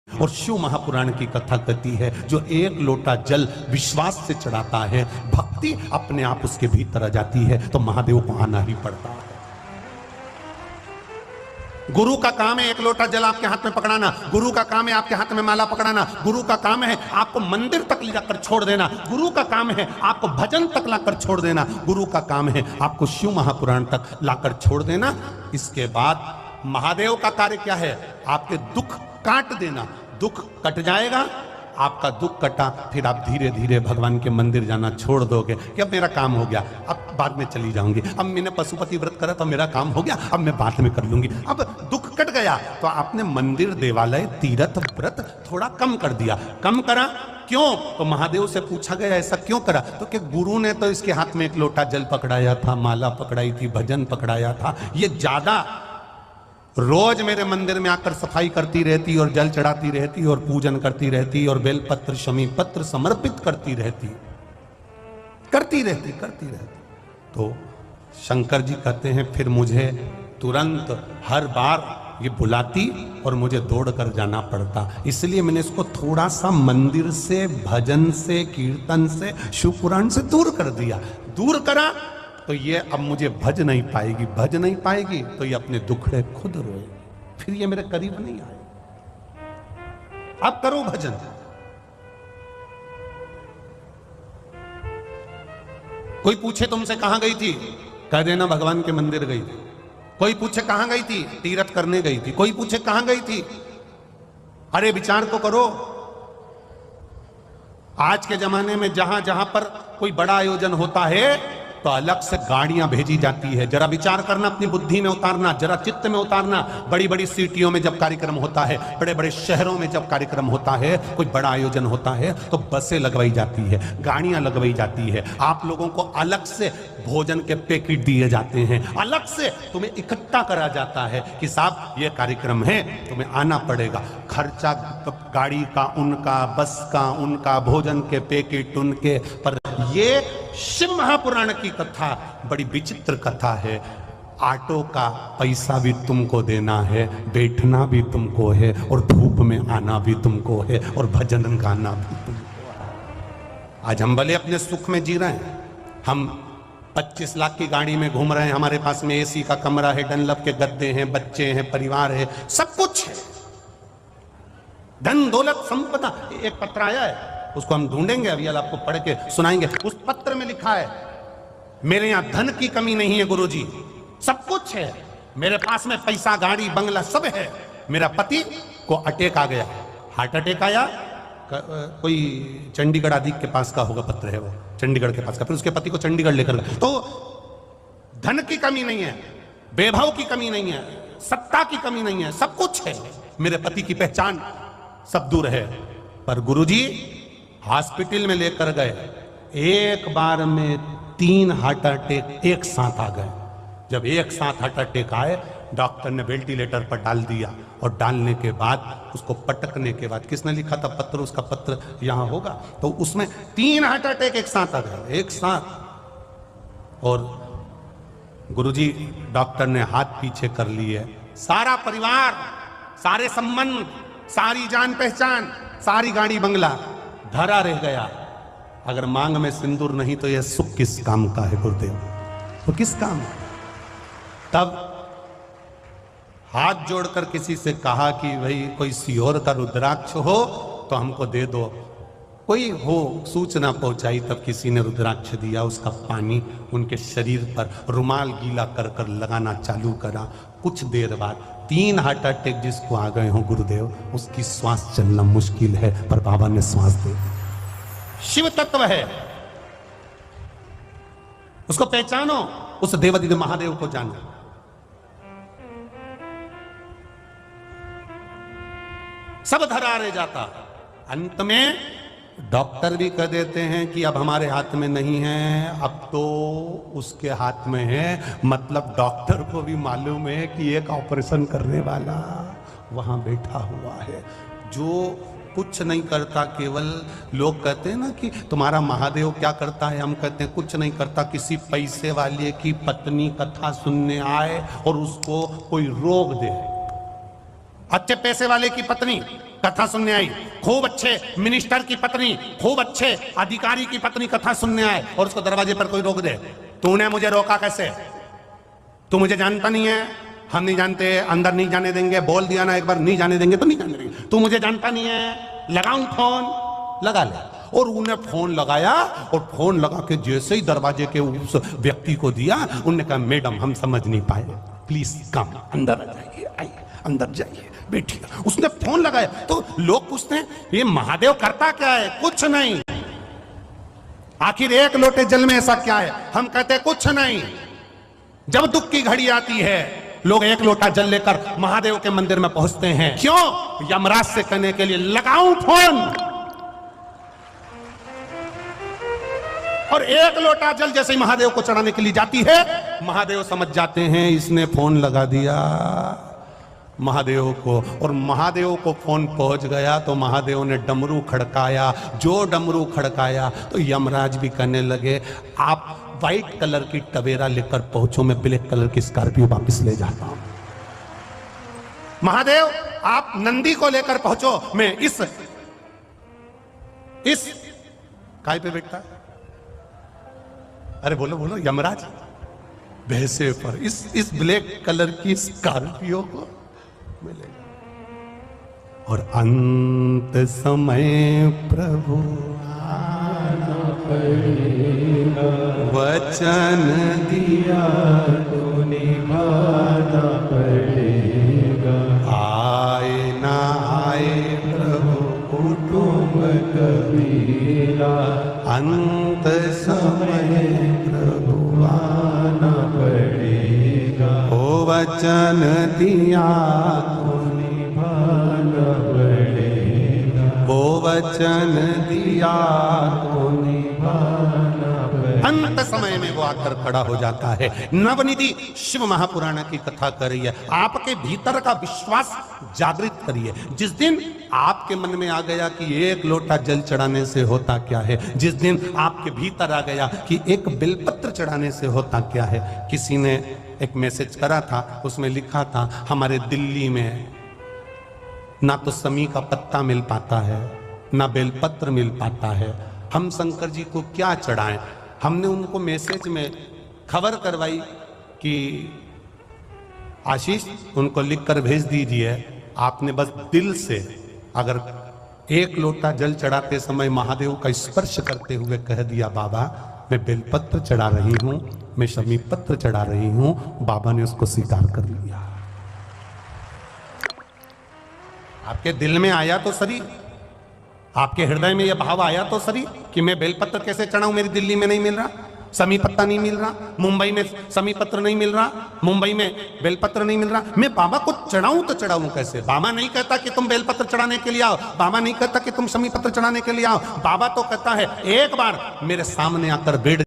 और शिव महापुराण की कथा कहती है, जो एक लोटा जल विश्वास से चढ़ाता है, भक्ति अपने आप उसके भीतर आ जाती है, तो महादेव को आना ही पड़ता है। गुरु का काम है एक लोटा जल आपके हाथ में पकड़ाना, गुरु का काम है आपके हाथ में माला पकड़ाना, गुरु का काम है आपको मंदिर तक ले जाकर छोड़ देना, गुरु का काम है आपको भजन तक लाकर छोड़ देना, गुरु का काम है आपको शिव महापुराण तक लाकर छोड़ देना। इसके बाद महादेव का कार्य क्या है? आपके दुख काट देना। दुख कट जाएगा, आपका दुख कटा, फिर आप धीरे धीरे भगवान के मंदिर जाना छोड़ दोगे कि अब मेरा काम हो गया, अब बाद में चली जाऊंगी, अब मैंने पशुपति व्रत करा तो मेरा काम हो गया, अब मैं बाद में कर लूंगी। अब दुख कट गया तो आपने मंदिर, देवालय, तीर्थ, व्रत थोड़ा कम कर दिया। कम करा क्यों? तो महादेव से पूछा गया ऐसा क्यों करा? तो कि गुरु ने तो इसके हाथ में एक लोटा जल पकड़ाया था, माला पकड़ाई थी, भजन पकड़ाया था, ये ज्यादा रोज मेरे मंदिर में आकर सफाई करती रहती और जल चढ़ाती रहती और पूजन करती रहती और बेलपत्र शमी पत्र समर्पित करती रहती। तो शंकर जी कहते हैं फिर मुझे तुरंत हर बार ये बुलाती और मुझे दौड़ कर जाना पड़ता, इसलिए मैंने इसको थोड़ा सा मंदिर से, भजन से, कीर्तन से, शिव पुराण से दूर कर दिया। दूर करा तो ये अब मुझे भज नहीं पाएगी तो ये अपने दुखड़े खुद रोएगी, फिर ये मेरे करीब नहीं आएगी। अब करो भजन। कोई पूछे तुमसे कहां गई थी, कह देना भगवान के मंदिर गई थी। कोई पूछे कहां गई थी, तीर्थ करने गई थी। कोई पूछे कहां गई थी, अरे विचार तो करो। आज के जमाने में जहां जहां पर कोई बड़ा आयोजन होता है तो अलग से गाड़ियां भेजी जाती है। जरा विचार करना, अपनी बुद्धि में उतारना, जरा चित्त में उतारना। बड़ी बड़ी सिटियों में जब कार्यक्रम होता है, बड़े बड़े शहरों में जब कार्यक्रम होता है, कोई बड़ा आयोजन होता है तो बसें लगवाई जाती है, गाड़ियां लगवाई जाती है, आप लोगों को अलग से भोजन के पैकेट दिए जाते हैं, अलग से तुम्हें इकट्ठा करा जाता है कि साहब ये कार्यक्रम है, तुम्हें आना पड़ेगा। खर्चा गाड़ी का उनका, बस का उनका, भोजन के पैकेट उनके। पर ये शिव महापुराण की कथा बड़ी विचित्र कथा है। ऑटो का पैसा भी तुमको देना है, बैठना भी तुमको है, और धूप में आना भी तुमको है, और भजन गाना भी तुमको है। आज हम भले अपने सुख में जी रहे हैं, हम 25 लाख की गाड़ी में घूम रहे हैं, हमारे पास में एसी का कमरा है, डनलप के गद्दे हैं, बच्चे हैं, परिवार है, सब कुछ है, धन दौलत संपदा। एक पत्र आया है, उसको हम ढूंढेंगे, अभी आपको पढ़ के सुनाएंगे। उस पत्र में लिखा है, मेरे यहां धन की कमी नहीं है गुरुजी, सब कुछ है, मेरे पास में पैसा, गाड़ी, बंगला सब है। मेरा पति को अटैक आ गया, हार्ट अटैक आया, कोई चंडीगढ़ आदि के पास का होगा पत्र है वो, चंडीगढ़ के पास का। फिर उसके पति को चंडीगढ़ लेकर गए। तो धन की कमी नहीं है, वैभव की कमी नहीं है, सत्ता की कमी नहीं है, सब कुछ है। मेरे पति की पहचान सब दूर है। पर गुरुजी हॉस्पिटल में लेकर गए, एक बार में 3 हार्ट अटैक एक साथ आ गए। जब एक साथ हार्ट अटैक आए, डॉक्टर ने वेंटिलेटर पर डाल दिया, और डालने के बाद उसको पटकने के बाद, किसने लिखा था पत्र, उसका पत्र यहां होगा, तो उसमें 3 हार्ट अटैक एक साथ आ गए, एक साथ। और गुरुजी डॉक्टर ने हाथ पीछे कर लिए, सारा परिवार, सारे संबंध, सारी जान पहचान, सारी गाड़ी बंगला धरा रह गया। अगर मांग में सिंदूर नहीं तो यह सुख किस काम का है गुरुदेव, तो किस काम है? तब हाथ जोड़कर किसी से कहा कि भाई कोई सियोर का रुद्राक्ष हो तो हमको दे दो। कोई हो सूचना पहुंचाई, तब किसी ने रुद्राक्ष दिया, उसका पानी उनके शरीर पर रुमाल गीला कर कर लगाना चालू करा। कुछ देर बाद 3 हार्ट अटैक जिसको आ गए हो गुरुदेव, उसकी श्वास चलना मुश्किल है, पर बाबा ने श्वास दे दी। शिव तत्व है, उसको पहचानो, उस देवादिदेव महादेव को जानो। सब धरा रह जाता, अंत में डॉक्टर भी कह देते हैं कि अब हमारे हाथ में नहीं है, अब तो उसके हाथ में है। मतलब डॉक्टर को भी मालूम है कि एक ऑपरेशन करने वाला वहां बैठा हुआ है जो कुछ नहीं करता। केवल लोग कहते हैं ना कि तुम्हारा महादेव क्या करता है, हम कहते हैं कुछ नहीं करता। किसी पैसे वाले की पत्नी कथा सुनने आए और उसको कोई रोग दे, अच्छे पैसे वाले की पत्नी कथा सुनने आई, खूब अच्छे मिनिस्टर की पत्नी, खूब अच्छे अधिकारी की पत्नी कथा सुनने आए और उसको दरवाजे पर कोई रोक दे। तूने मुझे रोका कैसे? तू मुझे जानता नहीं है? हम नहीं जानते, अंदर नहीं जाने देंगे। बोल दिया ना एक बार, नहीं जाने देंगे तो नहीं जाने देंगे। तू मुझे जानता नहीं है, लगाऊं फोन? लगा ले। और उन्हें फोन लगाया और फोन लगा के जैसे ही दरवाजे के उस व्यक्ति को दिया, उन्होंने कहा मैडम हम समझ नहीं पाए, प्लीज कम, अंदर आ जाइए, आइए अंदर जाइए, बैठिए। उसने फोन लगाया तो लोग पूछते हैं ये महादेव करता क्या है? कुछ नहीं। आखिर एक लोटे जल में ऐसा क्या है? हम कहते हैं कुछ नहीं। जब दुख की घड़ी आती है लोग एक लोटा जल लेकर महादेव के मंदिर में पहुंचते हैं। क्यों? यमराज से कहने के लिए लगाऊं फोन। और एक लोटा जल जैसे ही महादेव को चढ़ाने के लिए जाती है, महादेव समझ जाते हैं इसने फोन लगा दिया महादेव को। और महादेव को फोन पहुंच गया तो महादेव ने डमरू खड़काया। जो डमरू खड़काया तो यमराज भी कहने लगे आप व्हाइट कलर की टवेरा लेकर पहुंचो, मैं ब्लैक कलर की स्कॉर्पियो वापस ले जाता हूं। महादेव आप नंदी को लेकर पहुंचो, मैं इस काय पे बैठता? अरे बोलो बोलो यमराज, भैंसे पर इस ब्लैक कलर की स्कॉर्पियो को मिलेगा। और अंत समय प्रभु आना पड़ेगा, वचन दिया तो निभाना पड़ेगा। आए ना आए प्रभु कुटुंब कबीरा, अंत समय प्रभु आना पड़ेगा। ओ वचन दिया तो निभाना पड़ेगा, वो वचन दिया तो निभाना पड़ेगा। अंत समय में वो आकर खड़ा हो जाता है। नवनिधि शिव महापुराण की कथा कर रही है। आपके भीतर का विश्वास जागृत करिए। जिस दिन आपके मन में आ गया कि एक लोटा जल चढ़ाने से होता क्या है, जिस दिन आपके भीतर आ गया कि एक बेलपत्र चढ़ाने से होता क्या है। किसी ने एक मैसेज करा था, उसमें लिखा था हमारे दिल्ली में ना तो समी का पत्ता मिल पाता है, ना बेलपत्र मिल पाता है, हम शंकर जी को क्या चढ़ाएं। हमने उनको मैसेज में खबर करवाई कि आशीष उनको लिखकर भेज दीजिए, आपने बस दिल से अगर एक लोटा जल चढ़ाते समय महादेव का स्पर्श करते हुए कह दिया बाबा मैं बेलपत्र चढ़ा रही हूं, मैं शमी पत्र चढ़ा रही हूं, बाबा ने उसको स्वीकार कर लिया। आपके दिल में आया तो सही, आपके हृदय में यह भाव आया तो सही कि मैं बेलपत्र कैसे चढ़ाऊं, मेरी दिल्ली में नहीं मिल रहा, समी पत्ता नहीं मिल रहा, मुंबई में समी पत्र नहीं मिल रहा, मुंबई में बेलपत्र नहीं मिल रहा, मैं बाबा को चढ़ाऊं तो चढ़ाऊं कैसे। बाबा नहीं कहता कि तुम बेलपत्र चढ़ाने के लिए आओ, बाबा नहीं कहता कि तुम समी पत्र चढ़ाने के लिए आओ, बाबा तो कहता है एक बार मेरे सामने आकर बैठ